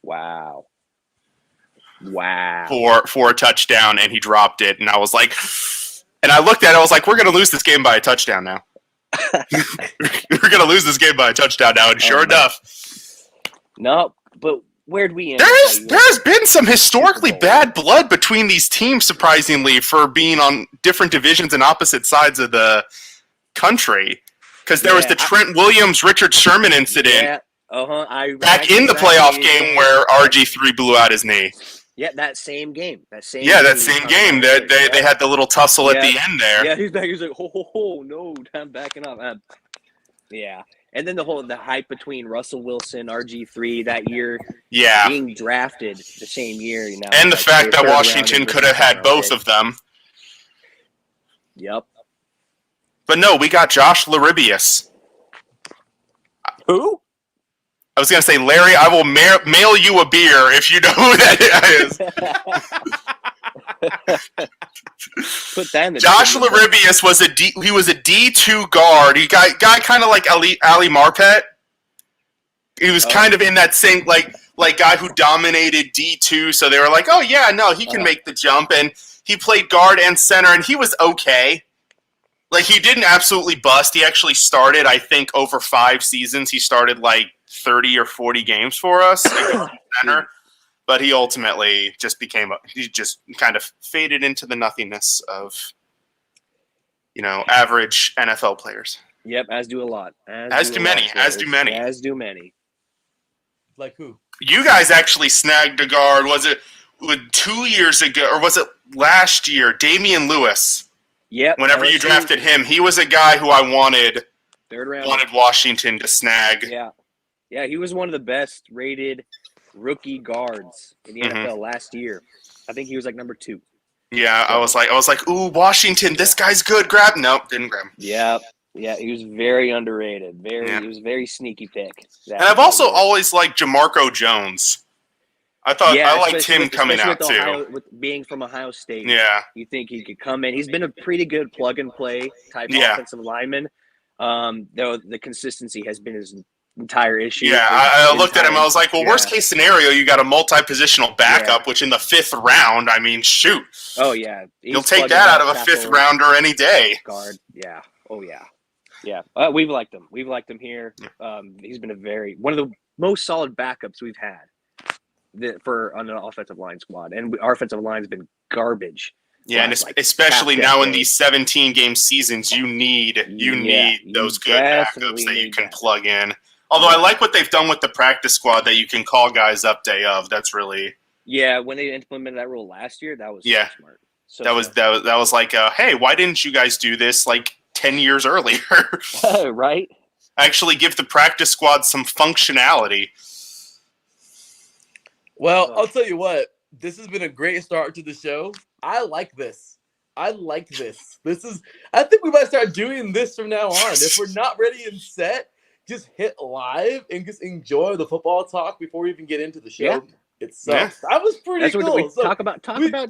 Wow. For a touchdown, and he dropped it, and I was like, and I looked at it, I was like, we're going to lose this game by a touchdown now. We're going to lose this game by a touchdown now, and sure enough. No, but where'd we end? There's been some historically bad blood between these teams, surprisingly, for being on different divisions and opposite sides of the country. Because there was the Trent Williams, Richard Sherman incident back in the playoff game where RG3 blew out his knee. Yeah, that same game. That same game. They had the little tussle at the end there. Yeah, he's back. He's like, oh, no, I'm backing up. Yeah. And then the hype between Russell Wilson, RG3 that year, being drafted the same year, you know, and the fact that Washington could have had both of them. Yep. But no, we got Josh Laribius. Who? I was going to say, Larry, I will mail you a beer if you know who that is. Put that in the Josh Laribius was a D2 guard. He guy kind of like Ali Marpet. He was kind of in that same like guy who dominated D2. So they were like, oh yeah, no, he can make the jump, and he played guard and center, and he was okay. Like, he didn't absolutely bust. He actually started, I think, over 5 seasons. He started like 30 or 40 games for us, center. But he ultimately just he just kind of faded into the nothingness of, average NFL players. Yep, as do a lot. As do many. Like who? You guys actually snagged a guard. Was it 2 years ago, or was it last year? Damien Lewis. Yep. Whenever you drafted him, he was a guy who I wanted. Third round. Wanted Washington to snag. Yeah. Yeah, he was one of the best rated rookie guards in the NFL last year. I think he was like number 2. Yeah, I was like, ooh, Washington, this guy's good. Nope, didn't grab him. Yeah. Yeah, he was very underrated. He was a very sneaky pick. And I've also always liked Jamarco Jones. I liked him coming out too. With being from Ohio State, you think he could come in. He's been a pretty good plug and play type offensive lineman. Though the consistency has been his entire issue. Yeah, I looked at him. I was like, well, worst case scenario, you got a multi-positional backup, which in the 5th round, I mean, shoot. Oh yeah, you'll take that out of a 5th rounder any day. Guard, yeah. Oh yeah, yeah. We've liked him. We've liked him here. He's been one of the most solid backups we've had. On an offensive line squad, and our offensive line has been garbage. Yeah, and especially now in these 17-game seasons, you need those good backups that you can plug in. Although I like what they've done with the practice squad that you can call guys up day of. That's really when they implemented that rule last year, that was so smart. So that was like, hey, why didn't you guys do this like 10 years earlier? Right. Actually, give the practice squad some functionality. Well, I'll tell you what. This has been a great start to the show. I like this. I think we might start doing this from now on. If we're not ready and set, just hit live and just enjoy the football talk before we even get into the show. Yeah. That was pretty cool. We talk about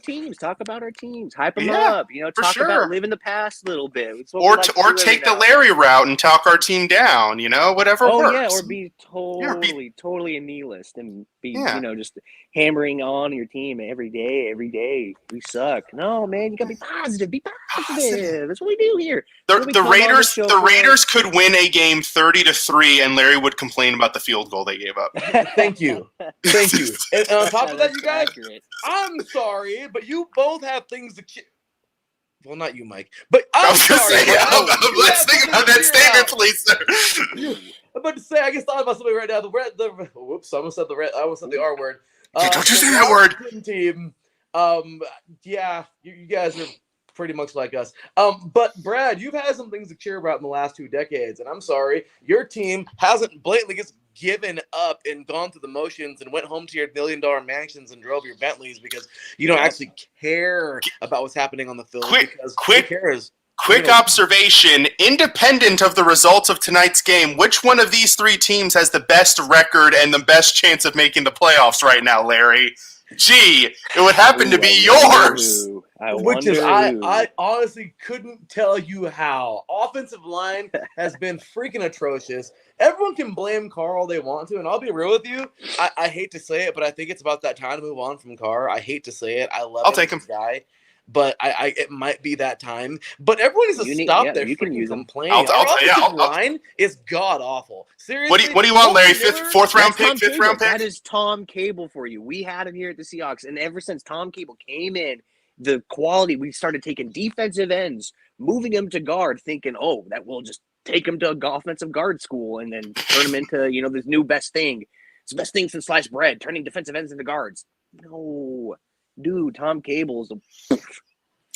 teams. Talk about our teams. Hype them up. Talk about living the past a little bit. Or take the Larry route and talk our team down. Whatever works. Yeah, or be totally a nihilist and be just hammering on your team every day. We suck. No, man, you gotta be positive. Be positive. That's what we do here. The Raiders could win a game 30-3, and Larry would complain about the field goal they gave up. Thank you. And on top of that, you guys, I'm sorry, but you both have things to well, not you, Mike, but I'm sorry. Let's think about that statement, please, sir. I'm about to say, I just thought about something right now. Whoops, I almost said the R word. Don't you say that word. Team. You guys are pretty much like us. But Brad, you've had some things to cheer about in the last 2 decades, and I'm sorry, your team hasn't blatantly just given up and gone through the motions and went home to your $1 million mansions and drove your Bentleys because you don't actually care about what's happening on the field. Quick observation, independent of the results of tonight's game, which one of these 3 teams has the best record and the best chance of making the playoffs right now, Larry? Gee, it would happen to be yours. I honestly couldn't tell you how. Offensive line has been freaking atrocious. Everyone can blame Carr all they want to, and I'll be real with you. I hate to say it, but I think it's about that time to move on from Carr. I hate to say it. I'll take him. This guy. But it might be that time. But everyone needs to stop their freaking complaining. Our offensive line is god awful. Seriously. What do you want, Larry? Fifth round pick. That is Tom Cable for you. We had him here at the Seahawks, and ever since Tom Cable came in, the quality, we started taking defensive ends, moving them to guard, thinking, oh, that will just take them to offensive guard school and then turn them into, this new best thing. It's the best thing since sliced bread, turning defensive ends into guards. No. Dude, Tom Cable's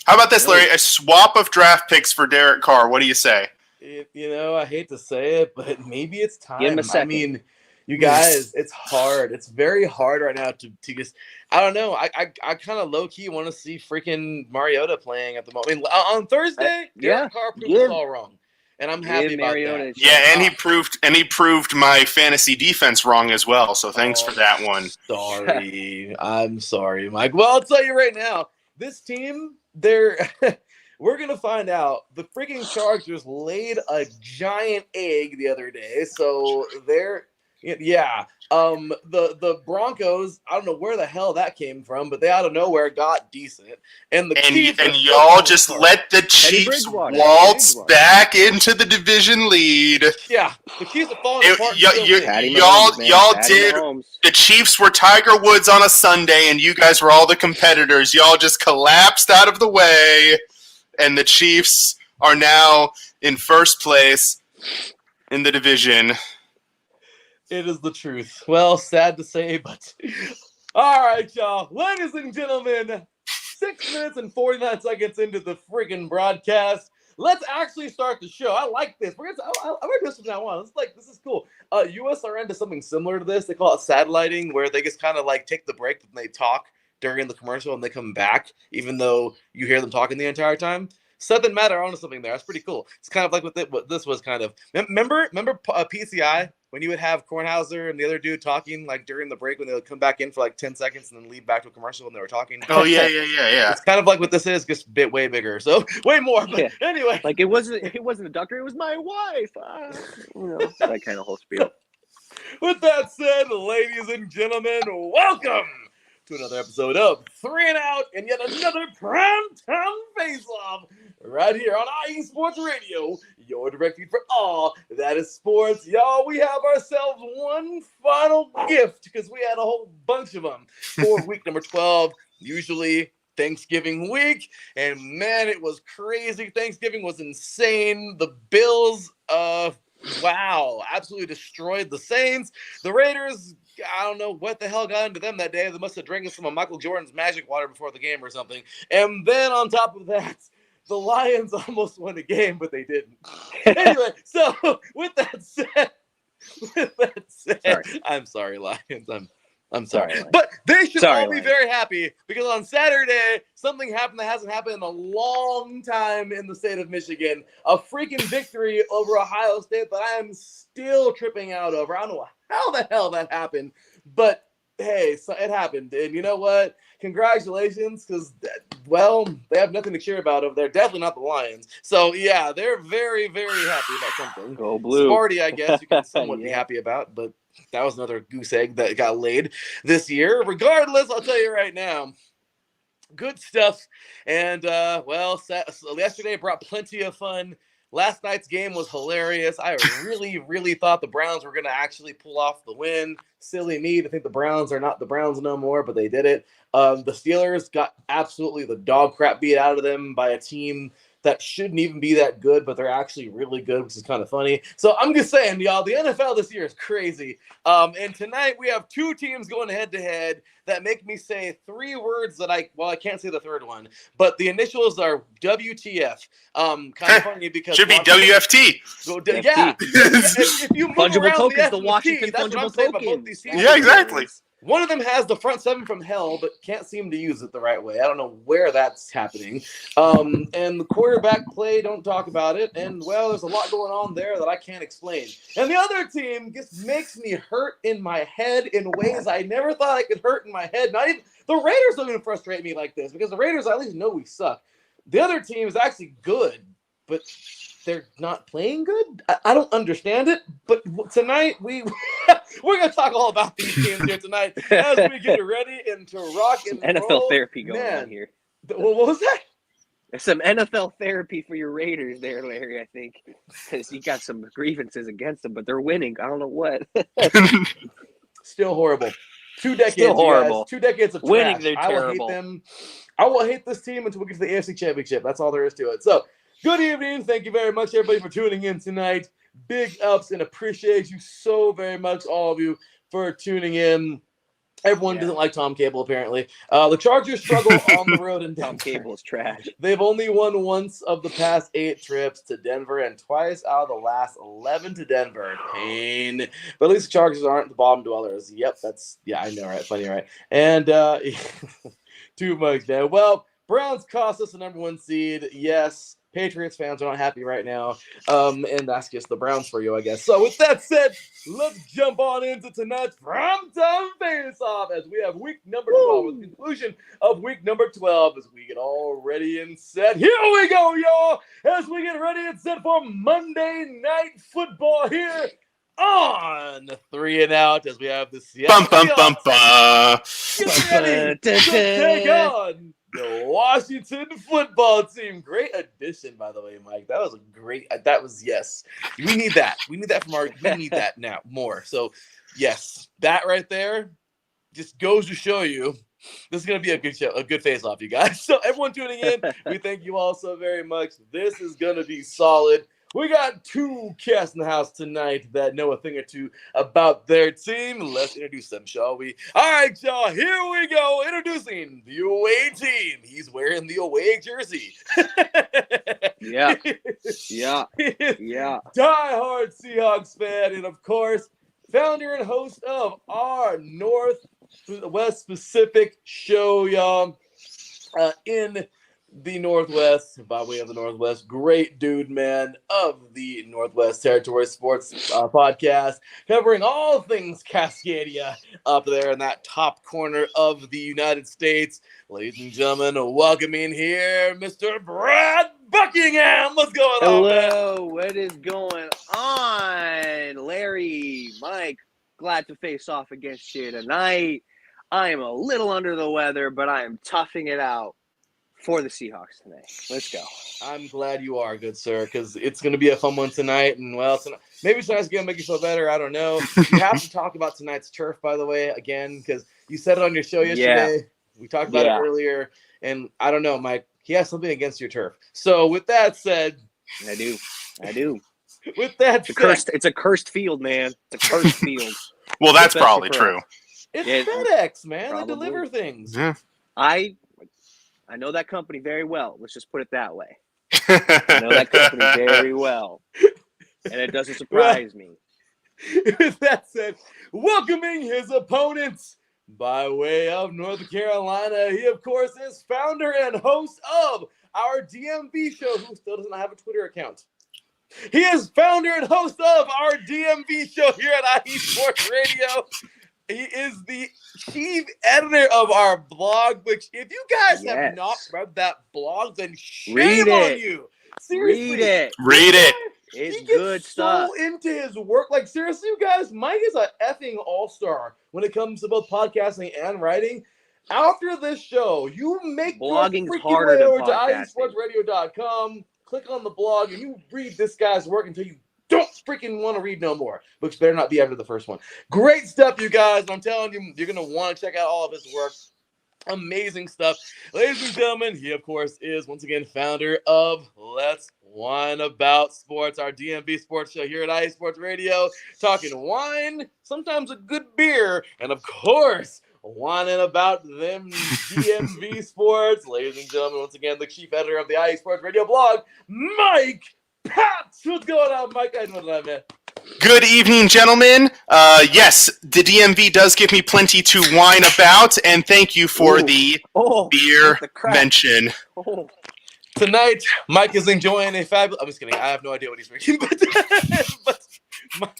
How about this, Larry? A swap of draft picks for Derek Carr. What do you say? I hate to say it, but maybe it's time. Give him a second. I mean, you guys, it's hard. It's very hard right now to just. I don't know. I kind of low key want to see freaking Mariota playing at the moment. I mean, on Thursday, Derek Carr proved us all wrong, and I'm happy about that. Yeah, and he proved my fantasy defense wrong as well. So thanks for that one. Sorry, I'm sorry, Mike. Well, I'll tell you right now, this team, we're gonna find out. The freaking Chargers laid a giant egg the other day, so they're. Yeah. The Broncos, I don't know where the hell that came from, but they out of nowhere got decent. And y'all just let the Chiefs waltz back into the division lead. Yeah. The Chiefs are falling apart. Y'all did. The Chiefs were Tiger Woods on a Sunday, and you guys were all the competitors. Y'all just collapsed out of the way, and the Chiefs are now in first place in the division. It is the truth. Well, sad to say, but all right, y'all. Ladies and gentlemen, 6 minutes and 49 seconds into the freaking broadcast. Let's actually start the show. I like this. I'm gonna do this from now on. This is cool. USRN does something similar to this. They call it satelliting, where they just kind of like take the break and they talk during the commercial and they come back, even though you hear them talking the entire time. Southern Matter onto something there. That's pretty cool. It's kind of like what this was kind of. Remember PCI? When you would have Kornhauser and the other dude talking like during the break when they would come back in for like 10 seconds and then leave back to a commercial and they were talking. Oh, yeah. It's kind of like what this is, just a bit way bigger. So way more. But anyway. Like it wasn't a doctor, it was my wife. That kind of whole spiel. With that said, ladies and gentlemen, welcome to another episode of 3 and Out and yet another Primetime Face-Off right here on IE Sports Radio, your direct feed for all that is sports. Y'all, we have ourselves one final gift because we had a whole bunch of them for week number 12, usually Thanksgiving week. And man, it was crazy. Thanksgiving was insane. The Bills, absolutely destroyed the Saints. The Raiders, I don't know what the hell got into them that day. They must have drank some of Michael Jordan's magic water before the game or something. And then on top of that, the Lions almost won a game, but they didn't. Anyway, so with that said, sorry. I'm sorry, Lions. I'm sorry. But they should all be very happy because on Saturday, something happened that hasn't happened in a long time in the state of Michigan. A freaking victory over Ohio State that I am still tripping out over. I don't know how the hell that happened, but hey, so it happened. And you know what? Congratulations, because, they have nothing to cheer about over there. Definitely not the Lions. So, yeah, they're very, very happy about something. Go Blue. Sparty, I guess you can somewhat be happy about, but that was another goose egg that got laid this year. Regardless, I'll tell you right now, good stuff. And, yesterday brought plenty of fun. Last night's game was hilarious. I really, really thought the Browns were going to actually pull off the win. Silly me to think the Browns are not the Browns no more, but they did it. The Steelers got absolutely the dog crap beat out of them by a team that shouldn't even be that good, but they're actually really good, which is kind of funny. So I'm just saying, y'all, the NFL this year is crazy. And tonight we have two teams going head-to-head that make me say 3 words that I can't say the third one, but the initials are WTF. Kind of funny because should be WFT. Yeah. If you move fungible around tokens, the Washington that's fungible what I'm saying about both tokens. these teams. Yeah, exactly. One of them has the front seven from hell, but can't seem to use it the right way. I don't know where that's happening. And the quarterback play, don't talk about it. And, well, there's a lot going on there that I can't explain. And the other team just makes me hurt in my head in ways I never thought I could hurt in my head. Not even the Raiders don't even frustrate me like this, because the Raiders, I at least know we suck. The other team is actually good, but they're not playing good. I don't understand it, but tonight we're gonna talk all about these teams here tonight as we get ready and to rock and NFL roll. therapy going on here. What was that? There's some NFL therapy for your Raiders there, Larry, I think, because you got some grievances against them, but they're winning. I don't know what. Still horrible. 2 decades, Still horrible. Guys. 2 decades of winning. trash. They're I will terrible. hate them. I will hate this team until we get to the AFC Championship. That's all there is to it. So, good evening. Thank you very much, everybody, for tuning in tonight. Big ups and appreciate you so very much, all of you, for tuning in. Everyone doesn't like Tom Cable, apparently. The Chargers struggle on the road in Denver. Tom Cable is trash. They've only won once of the past 8 trips to Denver and twice out of the last 11 to Denver. Pain. But at least the Chargers aren't the bottom dwellers. Yep, I know, right? Funny, right? And too much, man. Well, Browns cost us the number 1 seed. Yes. Patriots fans are not happy right now. And that's just the Browns for you, I guess. So with that said, let's jump on into tonight's Primetime Face-Off as we have week number 12, with the conclusion of week number 12 as we get all ready and set. Here we go, y'all, as we get ready and set for Monday Night Football here on 3 and Out as we have the Seattle Seahawks. Get ready to take on the Washington Football Team. Great addition, by the way, Mike. That was yes. We need that. We need that now more. So, yes, that right there just goes to show you this is going to be a good show, a good face-off, you guys. So, everyone tuning in, we thank you all so very much. This is going to be solid. We got 2 cats in the house tonight that know a thing or two about their team. Let's introduce them, shall we? All right, y'all, here we go. Introducing the away team. He's wearing the away jersey. Yeah. Die-hard Seahawks fan, and of course, founder and host of our Northwest Pacific show, y'all, in the Northwest, by way of the Northwest. Great dude, man, of the Northwest Territory Sports podcast, covering all things Cascadia up there in that top corner of the United States. Ladies and gentlemen, welcome in here, Mr. Brad Buckingham. What's going on, man? Hello, what is going on? Larry, Mike, glad to face off against you tonight. I am a little under the weather, but I am toughing it out for the Seahawks today. Let's go. I'm glad you are, good sir, because it's going to be a fun one tonight. And, well, maybe tonight's going to make you feel better. I don't know. You have to talk about tonight's turf, by the way, again, because you said it on your show yesterday. Yeah. We talked about it earlier. And I don't know, Mike, he has something against your turf. So, with that said. I do. With that said. It's a cursed field, man. It's a cursed field. Well, that's probably true. It's FedEx, man. Probably. They deliver things. Yeah. I know that company very well. Let's just put it that way. I know that company very well. And it doesn't surprise me. With that said, welcoming his opponents by way of North Carolina, he, of course, is founder and host of our DMV show, who still doesn't have a Twitter account. He is founder and host of our DMV show here at IE Sports Radio. He is the chief editor of our blog, which if you guys have not read that blog, then shame on you. Seriously. Read it. It's good stuff. So into his work. Like, seriously, you guys, Mike is an effing all-star when it comes to both podcasting and writing. After this show, you make blogging's your harder way than over podcasting. to IESportsRadio.com, click on the blog, and you read this guy's work until you don't freaking want to read no more, which better not be after the first one. Great stuff, you guys. I'm telling you, you're going to want to check out all of his work. Amazing stuff. Ladies and gentlemen, he, of course, is once again founder of Let's Wine About Sports, our DMV sports show here at IE Sports Radio, talking wine, sometimes a good beer, and, of course, whining about them DMV sports. Ladies and gentlemen, once again, the chief editor of the IE Sports Radio blog, Mike Patt. What's going on, Mike? I know that, man. Good evening, gentlemen. Yes, the DMV does give me plenty to whine about, and thank you for the beer mention. Tonight, Mike is enjoying a fabulous... I'm just kidding. I have no idea what he's drinking, but Mike,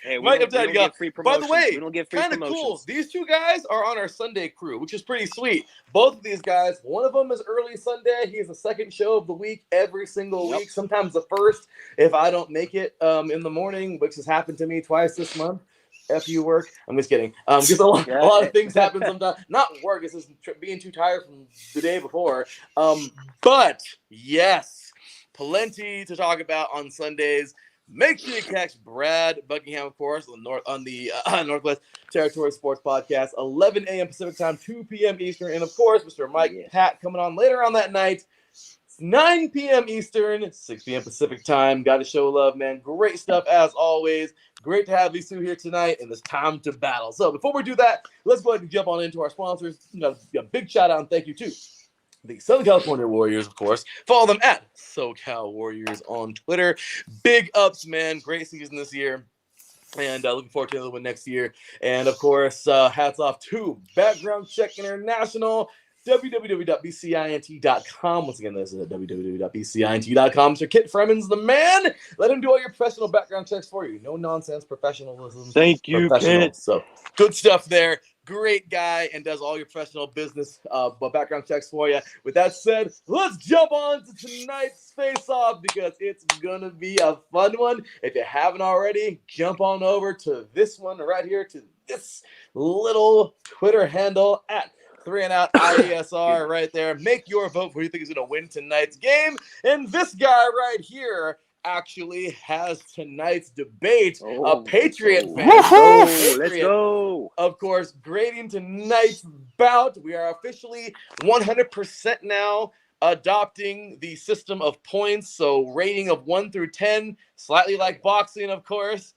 I'm telling you, by the way, kind of cool. These two guys are on our Sunday crew, which is pretty sweet. Both of these guys, one of them is early Sunday. He's the second show of the week every single week, sometimes the first if I don't make it in the morning, which has happened to me twice this month. F you work. I'm just kidding. Just a lot of things happen sometimes. Not work. It's just being too tired from the day before. But yes, plenty to talk about on Sundays. Make sure you catch Brad Buckingham, of course, on the Northwest Territory Sports Podcast, 11 a.m. Pacific Time, 2 p.m. Eastern. And, of course, Mr. Mike Patt coming on later on that night. It's 9 p.m. Eastern, 6 p.m. Pacific Time. Got to show love, man. Great stuff, as always. Great to have these two here tonight, and it's time to battle. So before we do that, let's go ahead and jump on into our sponsors. A big shout-out and thank you to the Southern California Warriors, of course. Follow them at SoCal Warriors on Twitter. Big ups, man. Great season this year. And looking forward to another one next year. And, of course, hats off to Background Check International, www.bcint.com. Once again, this is at www.bcint.com. Mr. Kit Freeman's the man. Let him do all your professional background checks for you. No nonsense professionalism. Thank you, Kit. So, good stuff there. Great guy and does all your professional business background checks for you. With that said, let's jump on to tonight's face-off because it's going to be a fun one. If you haven't already, jump on over to this one right here, to this little Twitter handle at 3&Out IESR right there. Make your vote for who you think is going to win tonight's game. And this guy right here actually has tonight's debate. A Patriot fan. Let's go. Of course, grading tonight's bout. We are officially 100% now adopting the system of points. So rating of 1 through 10, slightly like boxing, of course.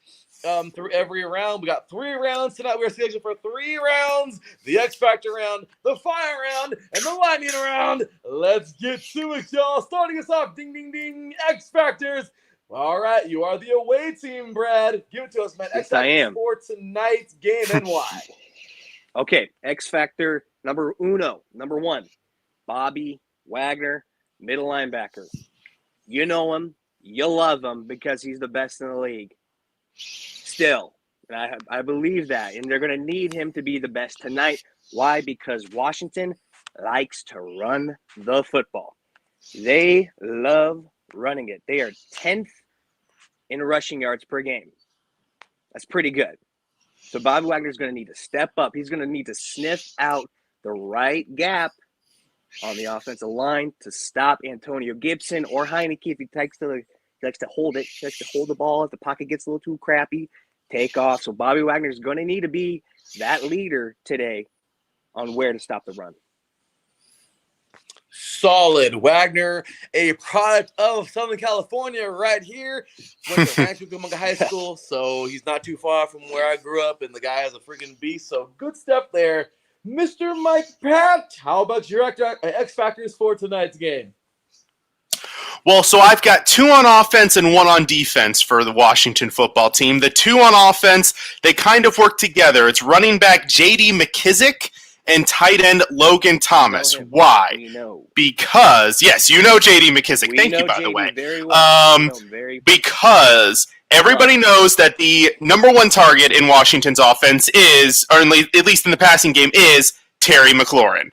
Through every round. We got 3 rounds tonight. We're scheduled for 3 rounds. The X Factor round, the Fire round, and the Lightning round. Let's get to it, y'all. Starting us off, ding, ding, ding, X Factors. All right, you are the away team, Brad. Give it to us, man. Yes, X Factors I am. for tonight's game and why? Okay, X Factor number 1, Bobby Wagner, middle linebacker. You know him, you love him because he's the best in the league. Still, and I believe that, and they're going to need him to be the best tonight. Why? Because Washington likes to run the football. They love running it. They are 10th in rushing yards per game. That's pretty good. So Bobby Wagner's going to need to step up. He's going to need to sniff out the right gap on the offensive line to stop Antonio Gibson or Heineke if he likes to hold it. He likes to hold the ball. If the pocket gets a little too crappy, take off. So Bobby Wagner is going to need to be that leader today on where to stop the run. Solid. Wagner, a product of Southern California right here. Went to Rancho Cucamonga High School, so he's not too far from where I grew up, and the guy is a freaking beast. So good stuff there. Mr. Mike Patt, how about your X Factors for tonight's game? Well, so I've got 2 on offense and 1 on defense for the Washington football team. The 2 on offense, they kind of work together. It's running back J.D. McKissick and tight end Logan Thomas. Why? Because, yes, you know J.D. McKissick. Thank you, by the way. Very well. Because everybody knows that the number 1 target in Washington's offense is, or at least in the passing game, is Terry McLaurin.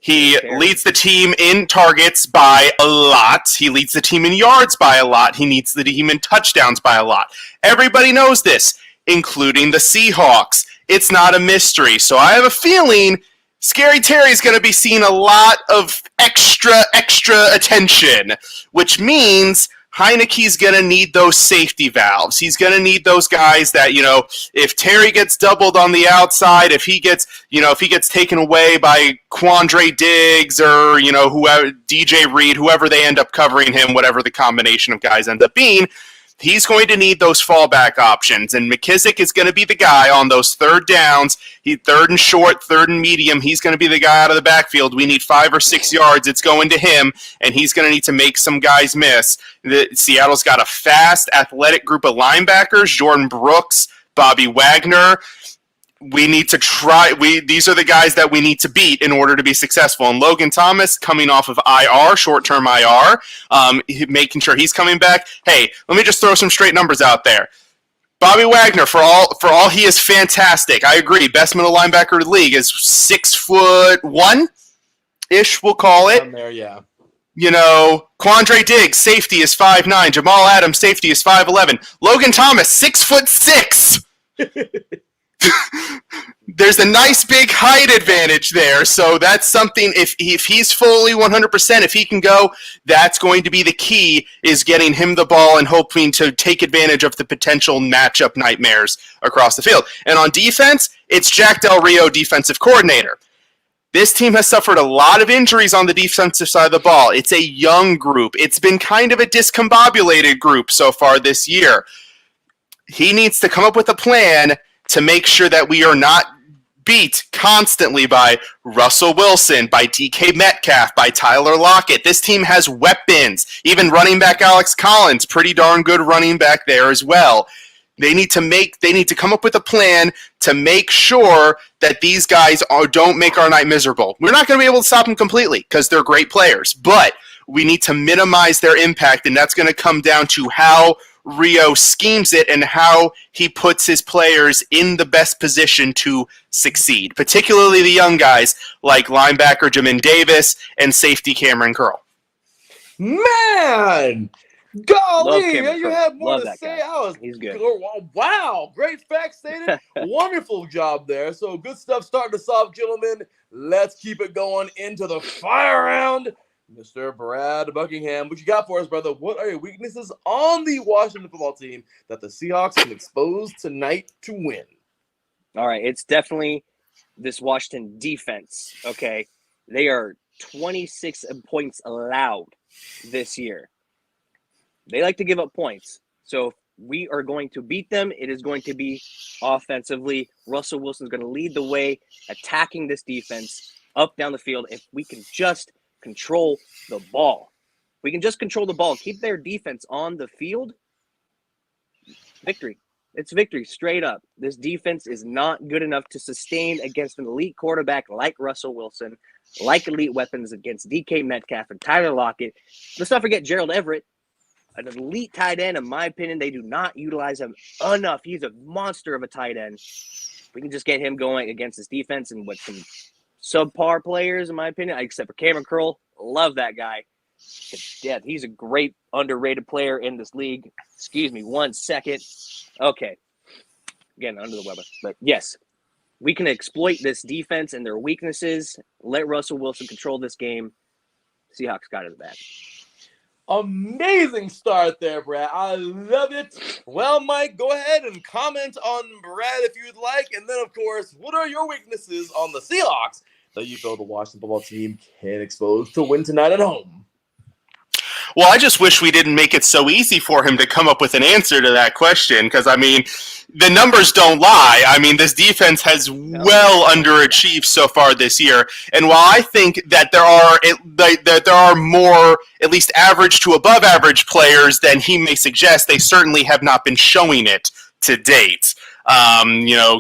He leads the team in targets by a lot. He leads the team in yards by a lot. He leads the team in touchdowns by a lot. Everybody knows this, including the Seahawks. It's not a mystery. So I have a feeling Scary Terry's going to be seeing a lot of extra attention, which means Heineke's going to need those safety valves. He's going to need those guys that, if Terry gets doubled on the outside, if he gets taken away by Quandre Diggs or, whoever, DJ Reed, whoever they end up covering him, whatever the combination of guys end up being, he's going to need those fallback options, and McKissick is going to be the guy on those third downs. Third and short, third and medium. He's going to be the guy out of the backfield. We need 5 or 6 yards. It's going to him, and he's going to need to make some guys miss. Seattle's got a fast, athletic group of linebackers: Jordan Brooks, Bobby Wagner. We need to try. These are the guys that we need to beat in order to be successful. And Logan Thomas, coming off of IR, short-term IR, making sure he's coming back. Hey, let me just throw some straight numbers out there. Bobby Wagner, for all he is fantastic. I agree. Best middle linebacker of the league is 6'1"-ish, we'll call it. Down there, yeah. You know, Quandre Diggs, safety is 5'9". Jamal Adams, safety is 5'11". Logan Thomas, 6'6". There's a nice big height advantage there, so that's something. If he's fully 100%, if he can go, that's going to be the key, is getting him the ball and hoping to take advantage of the potential matchup nightmares across the field. And on defense, it's Jack Del Rio, defensive coordinator. This team has suffered a lot of injuries on the defensive side of the ball. It's a young group. It's been kind of a discombobulated group so far this year. He needs to come up with a plan to make sure that we are not beat constantly by Russell Wilson, by DK Metcalf, by Tyler Lockett. This team has weapons. Even running back Alex Collins, pretty darn good running back there as well. They need to come up with a plan to make sure that these guys don't make our night miserable. We're not going to be able to stop them completely because they're great players, but we need to minimize their impact, and that's going to come down to how Rio schemes it and how he puts his players in the best position to succeed, particularly the young guys like linebacker Jamin Davis and safety Cameron Curl. Man! Golly, you have more Love to say. He's good. Wow, great facts stated. Wonderful job there. So good stuff starting us off, gentlemen. Let's keep it going into the fire round. Mr. Brad Buckingham, what you got for us, brother? What are your weaknesses on the Washington football team that the Seahawks can expose tonight to win? All right, it's definitely this Washington defense, okay? They are 26 points allowed this year. They like to give up points. So if we are going to beat them, it is going to be offensively. Russell Wilson is going to lead the way, attacking this defense up down the field. If we can just control the ball. We can just control the ball. Keep their defense on the field. Victory. It's victory straight up. This defense is not good enough to sustain against an elite quarterback like Russell Wilson, like elite weapons against DK Metcalf and Tyler Lockett. Let's not forget Gerald Everett, an elite tight end. In my opinion, they do not utilize him enough. He's a monster of a tight end. We can just get him going against this defense and with some subpar players, in my opinion, except for Cameron Curl. Love that guy. Yeah, he's a great underrated player in this league. Excuse me 1 second. Okay. Again, under the weather. But yes, we can exploit this defense and their weaknesses. Let Russell Wilson control this game. Seahawks got it bad. Amazing start there, Brad. I love it. Well, Mike, go ahead and comment on Brad if you'd like. And then, of course, what are your weaknesses on the Seahawks that you feel the Washington football team can expose to win tonight at home? Well, I just wish we didn't make it so easy for him to come up with an answer to that question, because, I mean, the numbers don't lie. I mean, this defense has well underachieved so far this year. And while I think that there are more, at least average to above average players than he may suggest, they certainly have not been showing it to date.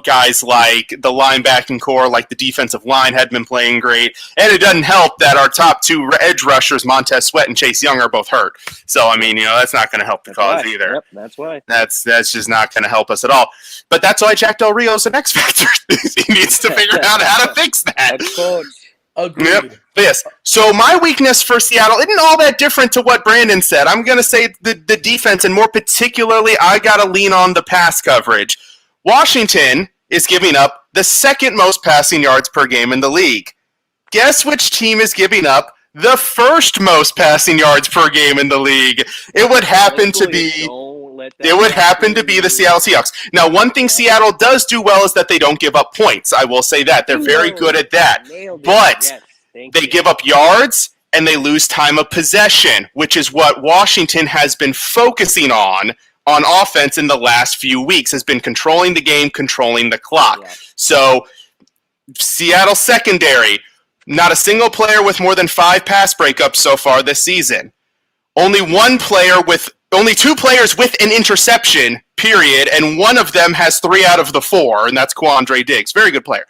Guys like the linebacking core, like the defensive line, had been playing great. And it doesn't help that our top two edge rushers, Montez Sweat and Chase Young, are both hurt. So, I mean, that's not going to help the cause either. Yep, that's why. That's just not going to help us at all. But that's why Jack Del Rio's an X Factor. He needs to figure out how to fix that. Agreed. Yep. But yes. So my weakness for Seattle isn't all that different to what Brandon said. I'm going to say the defense, and more particularly, I got to lean on the pass coverage. Washington is giving up the second most passing yards per game in the league. Guess which team is giving up the first most passing yards per game in the league? It would happen to be the Seattle Seahawks. Now, one thing Seattle does do well is that they don't give up points. I will say that. They're very good at that. But they give up yards and they lose time of possession, which is what Washington has been focusing on on offense in the last few weeks, has been controlling the game, controlling the clock. Yeah. So Seattle secondary, not a single player with more than 5 pass breakups so far this season. Only two players with an interception, period, and one of them has 3 out of the 4, and that's Quandre Diggs. Very good player.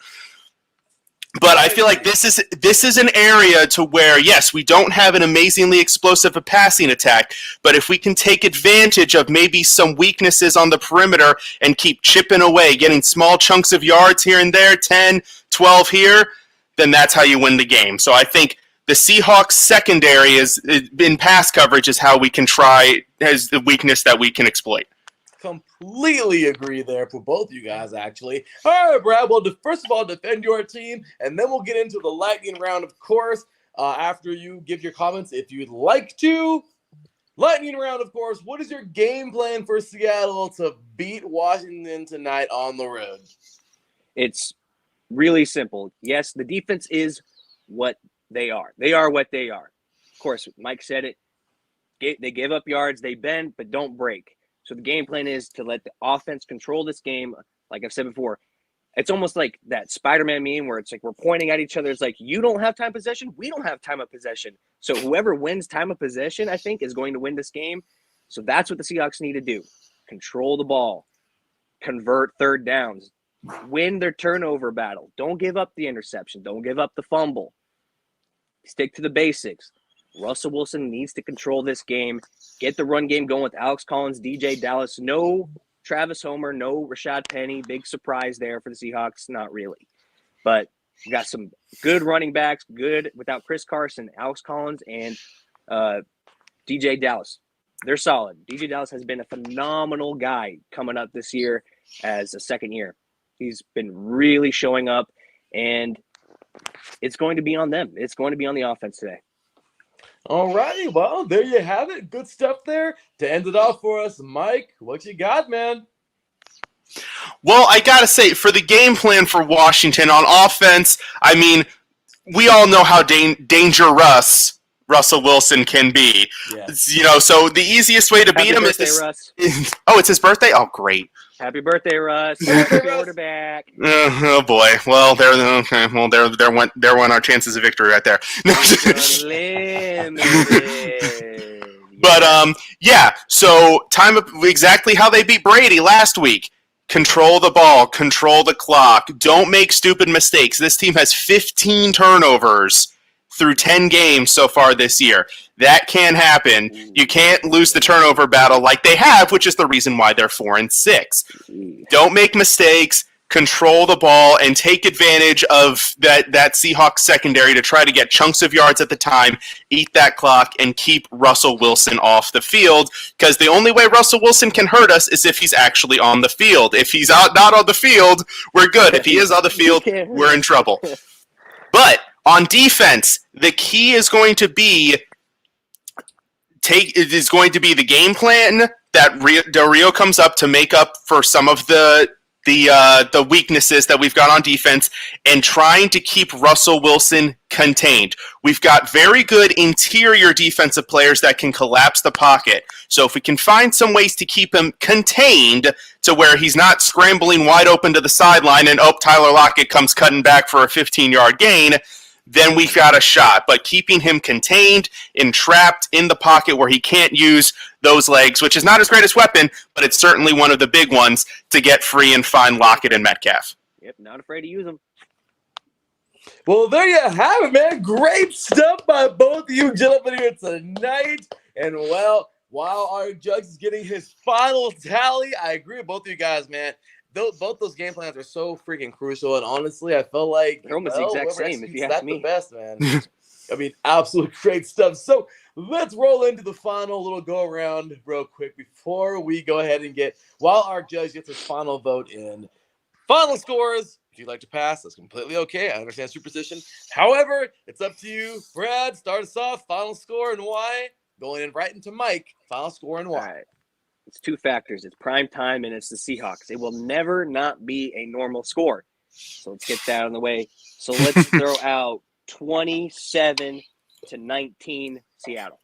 But I feel like this is an area to where, yes, we don't have an amazingly explosive passing attack, but if we can take advantage of maybe some weaknesses on the perimeter and keep chipping away, getting small chunks of yards here and there, 10, 12 here, then that's how you win the game. So I think the Seahawks secondary in pass coverage is how we can try, as the weakness that we can exploit. Completely agree there for both you guys, actually. All right, Brad. Well, first of all, defend your team, and then we'll get into the lightning round, of course, after you give your comments if you'd like to. Lightning round, of course. What is your game plan for Seattle to beat Washington tonight on the road? It's really simple. Yes, the defense is what they are. They are what they are. Of course, Mike said it. They give up yards, they bend, but don't break. So the game plan is to let the offense control this game. Like I've said before, it's almost like that Spider-Man meme where it's like we're pointing at each other. It's like, you don't have time of possession, we don't have time of possession. So whoever wins time of possession, I think, is going to win this game. So that's what the Seahawks need to do. Control the ball. Convert third downs. Win their turnover battle. Don't give up the interception. Don't give up the fumble. Stick to the basics. Russell Wilson needs to control this game. Get the run game going with Alex Collins, DJ Dallas. No Travis Homer, no Rashad Penny. Big surprise there for the Seahawks. Not really. But we got some good running backs, good without Chris Carson, Alex Collins, and DJ Dallas. They're solid. DJ Dallas has been a phenomenal guy coming up this year as a second year. He's been really showing up, and it's going to be on them. It's going to be on the offense today. All righty, well, there you have it. Good stuff there. To end it off for us, Mike, what you got, man? Well, I got to say, for the game plan for Washington on offense, I mean, we all know how dangerous Russell Wilson can be. Yes. You know, so the easiest way to beat him is this. Russ. Oh, it's his birthday? Oh, great. Happy birthday, Russ. Happy quarterback. Oh boy. Well, there went our chances of victory right there. But yeah. So exactly how they beat Brady last week. Control the ball, control the clock. Don't make stupid mistakes. This team has 15 turnovers through 10 games so far this year. That can happen. You can't lose the turnover battle like they have, which is the reason why they're 4-6. Don't make mistakes, control the ball, and take advantage of that Seahawks secondary to try to get chunks of yards at the time, eat that clock, and keep Russell Wilson off the field, because the only way Russell Wilson can hurt us is if he's actually on the field. If he's not on the field, we're good. If he is on the field, we're in trouble. But on defense, the key is going to be the game plan that Del Rio comes up to make up for some of the weaknesses that we've got on defense, and trying to keep Russell Wilson contained. We've got very good interior defensive players that can collapse the pocket. So if we can find some ways to keep him contained to where he's not scrambling wide open to the sideline and Tyler Lockett comes cutting back for a 15-yard gain, then we've got a shot. But keeping him contained and trapped in the pocket where he can't use those legs, which is not his greatest weapon, but it's certainly one of the big ones to get free and find Lockett and Metcalf. Yep, not afraid to use them. Well, there you have it, man. Great stuff by both of you gentlemen here tonight. And, well, while our judge is getting his final tally, I agree with both of you guys, man. Both those game plans are so freaking crucial, and honestly, I feel like they're almost the exact same. If you ask me, the best, man. I mean, absolute great stuff. So let's roll into the final little go around real quick before we go ahead and while our judge gets his final vote in. Final scores. If you'd like to pass, that's completely okay. I understand superstition. However, it's up to you. Brad, start us off. Final score and why. Going in right into Mike. Final score and why. All right. It's 2 factors. It's Primetime and it's the Seahawks. It will never not be a normal score. So let's get that out of the way. So let's throw out 27-19 Seattle.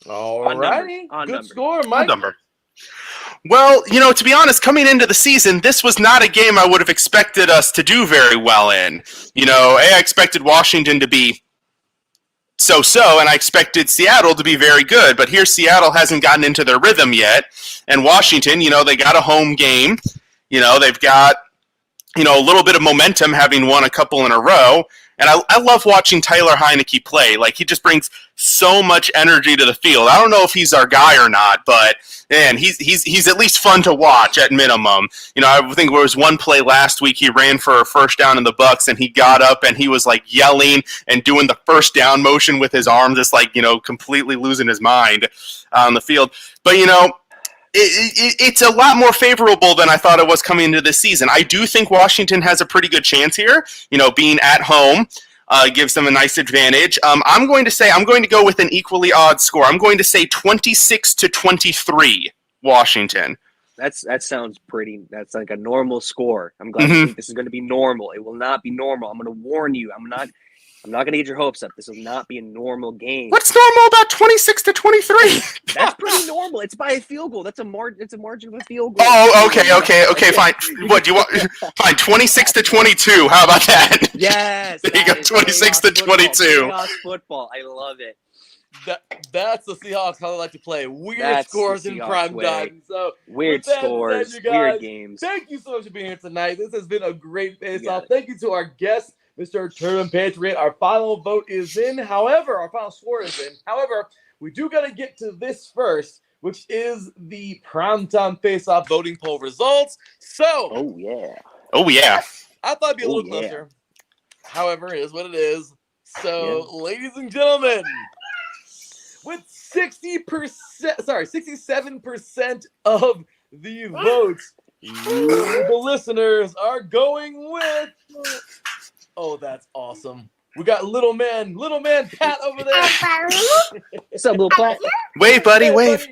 All righty. On Good numbers. score, Mike. Number. Well, to be honest, coming into the season, this was not a game I would have expected us to do very well in. I expected Washington to be so-so, and I expected Seattle to be very good, but here Seattle hasn't gotten into their rhythm yet, and Washington, they got a home game. They've got, a little bit of momentum having won a couple in a row, and I love watching Tyler Heineke play. Like, he just brings so much energy to the field. I don't know if he's our guy or not, but man, he's at least fun to watch at minimum. I think there was one play last week he ran for a first down in the Bucs, and he got up and he was like yelling and doing the first down motion with his arm, just like completely losing his mind on the field. But it's a lot more favorable than I thought it was coming into this season. I do think Washington has a pretty good chance here. Being at home gives them a nice advantage. I'm going to go with an equally odd score. I'm going to say 26-23 Washington. That sounds pretty. That's like a normal score. I'm glad you think this is going to be normal. It will not be normal. I'm going to warn you. I'm not going to get your hopes up. This will not be a normal game. What's normal about 26-23? That's pretty normal. It's by a field goal. It's a margin of a field goal. Oh, okay, fine. What do you want? Fine, 26-22. How about that? Yes. There you go, 26-22. Chaos football. I love it. That's the Seahawks, how they like to play. Weird That's scores in prime time. So weird scores, said, guys, weird games. Thank you so much for being here tonight. This has been a great face-off. it. Thank you to our guest, Mr. Turban Patriot. Our final vote is in. However, our final score is in. However, we do got to get to this first, which is the primetime face-off voting poll results. So, Oh yeah. I thought it'd be a little closer. However, it is what it is. So, ladies and gentlemen, with 67% of the votes, the listeners are going with. Oh, that's awesome. We got little man Pat over there. What's up, little Pat? Wave, buddy, wave.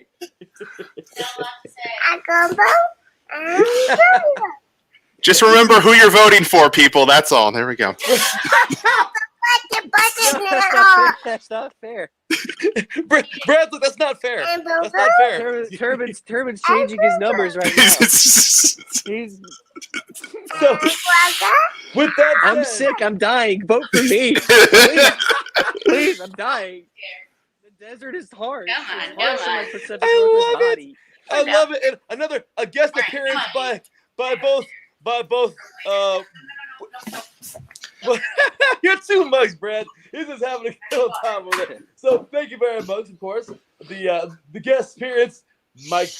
Just remember who you're voting for, people. That's all. There we go. That's not fair. Brad, look, that's not fair. That's not fair. Turban's changing his numbers right now. He's So, with that said, I'm sick. I'm dying. Vote for me. Please, I'm dying. The desert is harsh. Come on, It's harsh come on my on. Pacific I Northwest love it. body. I love it. And another guest appearance by both. You're too much, Brad. He's just having a good time with it. So thank you very much, of course. The guest appearance, Mike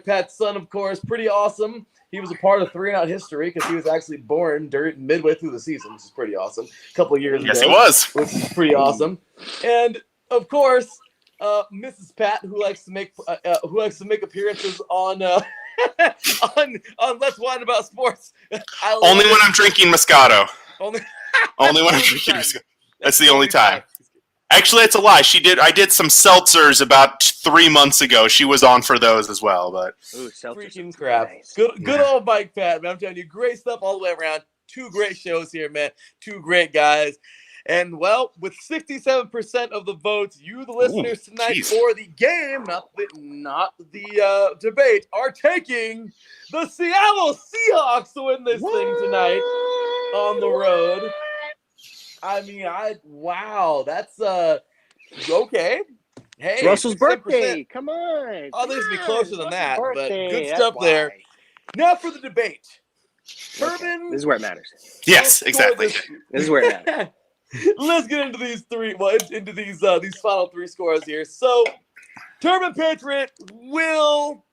Patt's son, of course, pretty awesome. He was a part of 3-and-Out history because he was actually born midway through the season, which is pretty awesome. A couple of years ago. Yes, he was. Which is pretty awesome. And of course, Mrs. Patt, who likes to make appearances on on Let's Wine About Sports. Only when I'm drinking Moscato. Only When I'm drinking Moscato. That's the only time. Actually, it's a lie. I did some seltzers about 3 months ago. She was on for those as well, but freaking crap. Nice. Good old Mike Pat, man. I'm telling you, great stuff all the way around. 2 great shows here, man. 2 great guys. And, well, with 67% of the votes, you, the listeners, tonight for the game, not the debate, are taking the Seattle Seahawks to win this thing tonight on the road. I mean, wow, that's okay. Hey, it's Russell's birthday. Come on. Oh, this would be closer than that, birthday. But good stuff there. Now for the debate. Turban. This is where it matters. Yes, exactly. This is where it matters. Let's get into these final 3 scores here. So, Turban Patriot will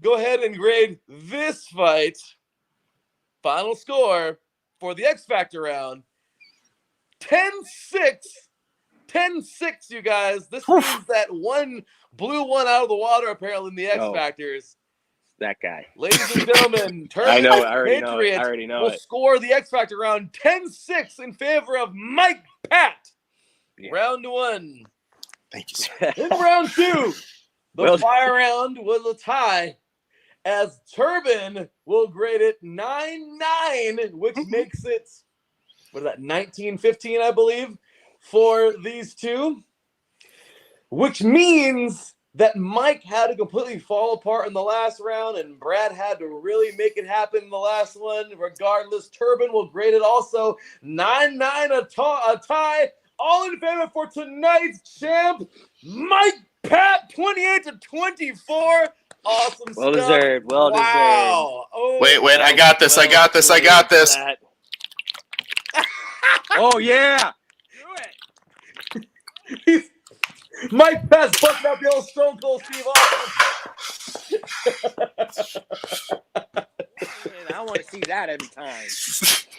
go ahead and grade this fight. Final score for the X Factor round. 10-6. 10-6, you guys. This means that one blew one out of the water, apparently, in the X Factors. That guy. Ladies and gentlemen, Turban Patriot will score the X Factor round 10-6 in favor of Mike Patt. Yeah. Round 1. Thank you, sir. In round 2, the fire round was a tie, as Turban will grade it 9-9, which makes it, 19-15, I believe, for these two. which means that Mike had to completely fall apart in the last round, and Brad had to really make it happen in the last one. Regardless, Turbin will grade it also 9-9, a tie. All in favor for tonight's champ, Mike Patt, 28-24. Awesome Well stuff. deserved. Well deserved. Oh, Wait, I got this. I got this. Oh yeah. Do it. Mike Patt's busting up the old Stone Cold Steve Austin. I want to see that every time.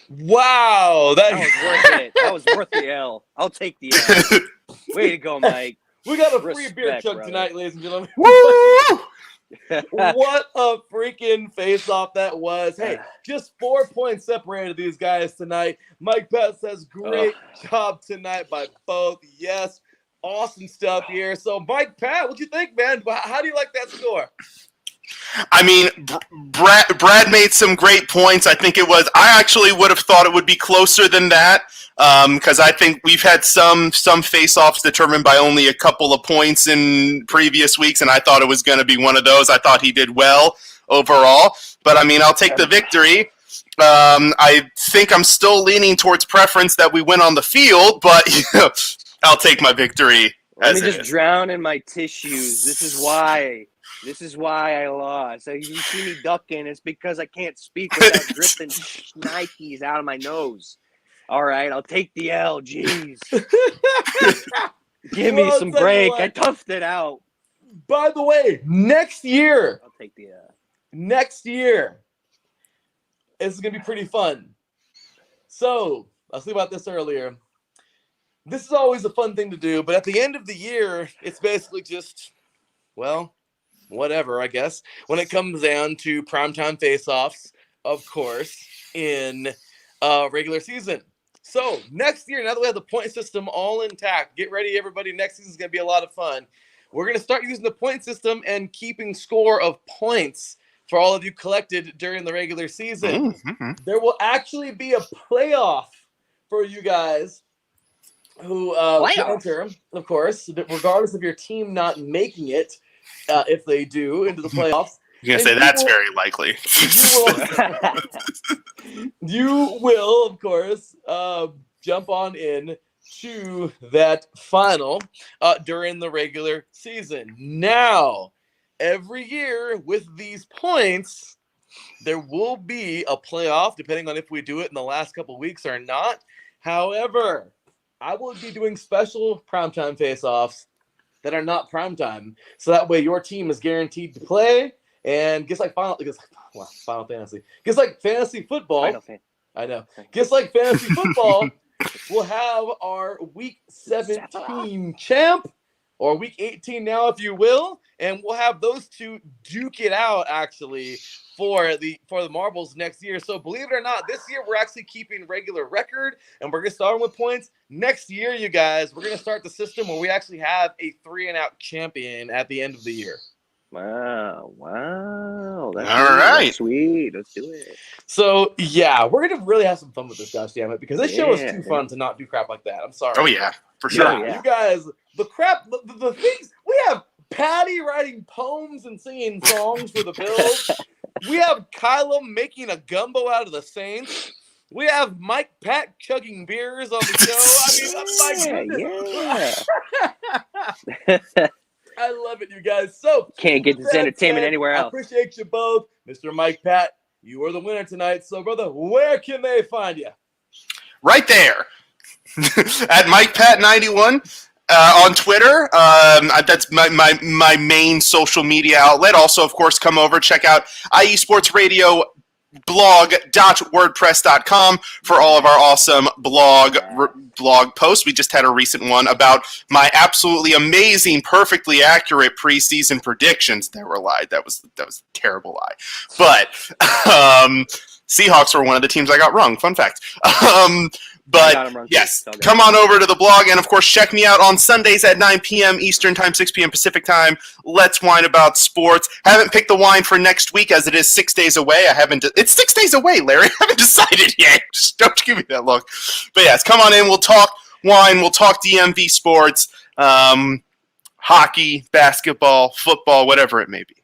Wow, That was worth it. That was worth the L. I'll take the L. Way to go, Mike. We got a free Respect, beer chug brother. tonight, ladies and gentlemen. Woo! What a freaking face-off that was. Hey, just 4 points separated these guys tonight. Mike Patt says, great job tonight by both. Yes, awesome stuff here. So, Mike Patt, what you think, man? How do you like that score? I mean, Brad made some great points. I actually would have thought it would be closer than that, because I think we've had some face-offs determined by only a couple of points in previous weeks, and I thought it was going to be one of those. I thought he did well overall, but I mean, I'll take the victory. I think I'm still leaning towards preference that we win on the field, but I'll take my victory. Let me just drown in my tissues. This is why I lost. So you see me ducking, it's because I can't speak without dripping Nikes out of my nose. All right, I'll take the L. Jeez. Give me some break. I toughed it out. By the way, next year. I'll take the L. Next year. This is going to be pretty fun. So, I was thinking about this earlier. This is always a fun thing to do, but at the end of the year, it's basically just, well, whatever, I guess, when it comes down to primetime face-offs, of course, in regular season. So next year, now that we have the point system all intact, get ready, everybody. Next season is going to be a lot of fun. We're going to start using the point system and keeping score of points for all of you collected during the regular season. Mm-hmm. There will actually be a playoff for you guys who enter, of course, regardless of your team not making it. If they do into the playoffs, you're gonna say that's very likely. You will, of course, jump on in to that final during the regular season. Now, every year with these points, there will be a playoff, depending on if we do it in the last couple weeks or not. However, I will be doing special primetime face-offs that are not primetime, so that way your team is guaranteed to play. And just like Final Fantasy, just like fantasy football. I know. Just like fantasy football, we'll have our Week 17 champ, or Week 18 now, if you will, and we'll have those two duke it out actually for the marbles next year. So believe it or not, this year we're actually keeping regular record, and we're gonna start with points. Next year, you guys, we're gonna start the system where we actually have a 3-and-out champion at the end of the year. Wow. That's all right. That's sweet. Let's do it. So yeah, we're gonna really have some fun with this, gosh damn it, because this show is too fun to not do crap like that. I'm sorry. Oh yeah, for sure. Yeah. You guys, the crap, the things we have. Patty writing poems and singing songs for the Bills. We have Kylo making a gumbo out of the Saints. We have Mike Patt chugging beers on the show. I mean, my goodness. I love it, you guys. So can't get this entertainment anywhere else. I appreciate you both. Mr. Mike Patt, you are the winner tonight. So, brother, where can they find you? Right there. At Mike Patt 91. On Twitter, that's my main social media outlet. Also, of course, come over, check out IE Sports Radio blog.wordpress.com for all of our awesome blog posts. We just had a recent one about my absolutely amazing, perfectly accurate preseason predictions. That were lied. That was a terrible lie. But Seahawks were one of the teams I got wrong. Fun fact. But yes, come on over to the blog, and of course check me out on Sundays at 9 p.m. Eastern Time, 6 p.m. Pacific Time. Let's whine about sports. Haven't picked the wine for next week as it is 6 days away. It's 6 days away, Larry. I haven't decided yet. Just don't give me that look. But yes, come on in. We'll talk wine. We'll talk DMV sports. hockey, basketball, football, whatever it may be.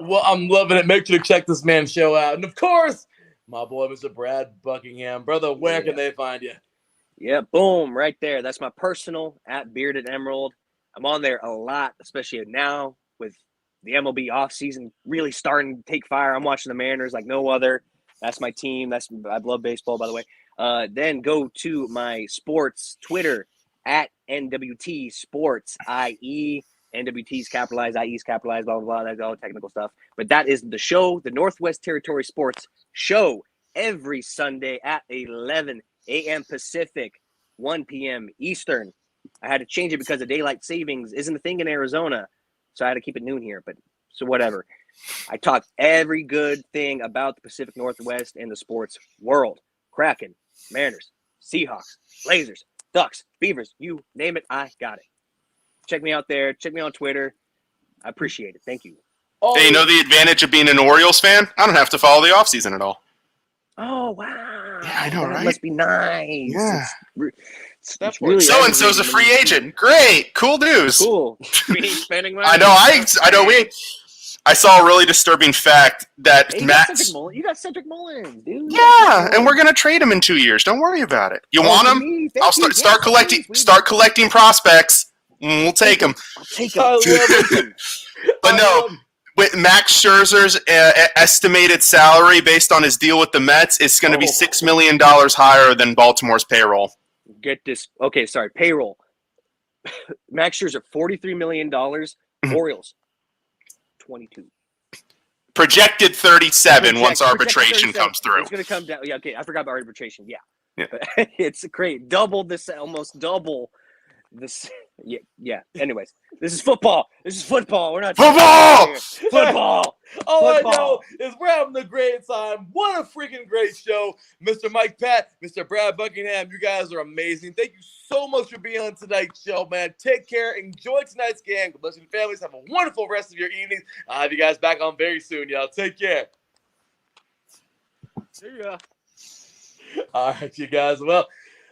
Well, I'm loving it. Make sure to check this man's show out. And of course, my boy, Mr. Brad Buckingham. Brother, where can they find you? Yeah, boom, right there. That's my personal @Bearded Emerald. I'm on there a lot, especially now with the MLB offseason really starting to take fire. I'm watching the Mariners like no other. That's my team. I love baseball, by the way. Then go to my sports Twitter @NWT Sports IE. NWT's capitalized, IE's capitalized, blah, blah, blah. That's all technical stuff. But that is the show, the Northwest Territory Sports Show, every Sunday at 11 a.m. Pacific, 1 p.m. Eastern. I had to change it because the daylight savings isn't a thing in Arizona, so I had to keep it noon here. But so whatever. I talk every good thing about the Pacific Northwest and the sports world. Kraken, Mariners, Seahawks, Blazers, Ducks, Beavers, you name it, I got it. Check me out there. Check me on Twitter. I appreciate it. Thank you. Hey, you know the advantage of being an Orioles fan? I don't have to follow the offseason at all. Oh, wow. Yeah, I know, that right? Must be nice. Yeah. It's really So-and-so's a free agent. Great. Cool news. Cool. We ain't spending money. I know. I saw a really disturbing fact that Hey, Max. you got Cedric Mullins, dude. Yeah, and we're gonna trade him in 2 years. Don't worry about it. You want him? I'll start collecting prospects. We'll take him. I'll take him. I love him. But no, with Max Scherzer's estimated salary based on his deal with the Mets, it's going to be $6 million higher than Baltimore's payroll. Get this. Okay, sorry. Payroll. Max Scherzer, $43 million. Orioles, 22. Projected 37 once arbitration comes through. It's going to come down. Yeah, okay. I forgot about arbitration. Yeah. Yeah. It's great. Almost double this. Yeah. Anyways, this is football. We're not football. Football. All I know is we're having a great time. What a freaking great show. Mr. Mike Patt, Mr. Brad Buckingham, you guys are amazing. Thank you so much for being on tonight's show, man. Take care. Enjoy tonight's game. God bless your families. Have a wonderful rest of your evening. I'll have you guys back on very soon, y'all. Take care. See ya. All right, you guys. Well,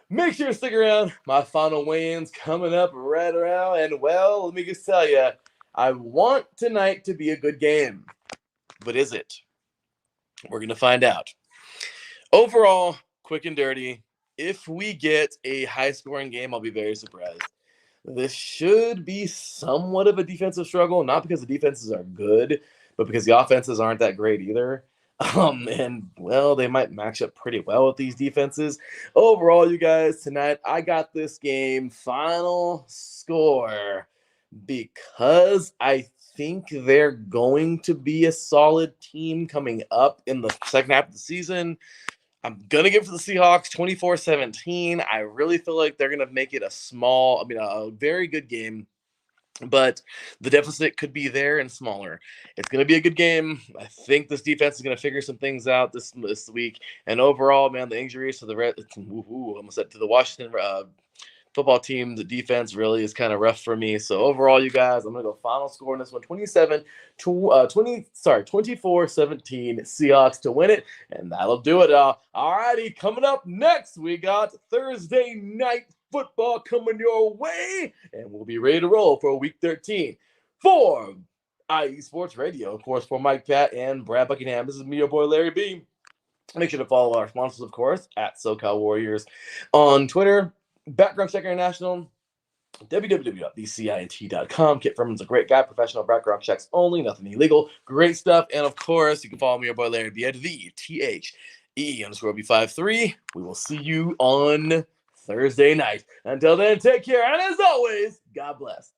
make sure to stick around. My final weigh-in's coming up right around. And, well, let me just tell you, I want tonight to be a good game. But is it? We're going to find out. Overall, quick and dirty, if we get a high-scoring game, I'll be very surprised. This should be somewhat of a defensive struggle, not because the defenses are good, but because the offenses aren't that great either. And, well, they might match up pretty well with these defenses. Overall, you guys, tonight, I got this game final score because I think they're going to be a solid team coming up in the second half of the season. I'm going to give it to the Seahawks 24-17. I really feel like they're going to make it a very good game. But the deficit could be there and smaller. It's going to be a good game. I think this defense is going to figure some things out this week. And overall, man, the injuries to the Washington football team, the defense really is kind of rough for me. So overall, you guys, I'm going to go final score in this one, 24-17 Seahawks to win it. And that'll do it. All righty, coming up next, we got Thursday night football coming your way, and we'll be ready to roll for week 13 for IE Sports Radio. Of course, for Mike Patt and Brad Buckingham, this is me, your boy Larry B. Make sure to follow our sponsors, of course, at SoCal Warriors on Twitter, Background Check International, www.thecint.com. Kit Furman's a great guy, professional background checks only, nothing illegal, great stuff. And of course, you can follow me, your boy Larry B at the THE_B53. We will see you on Thursday night. Until then, take care, and as always, God bless.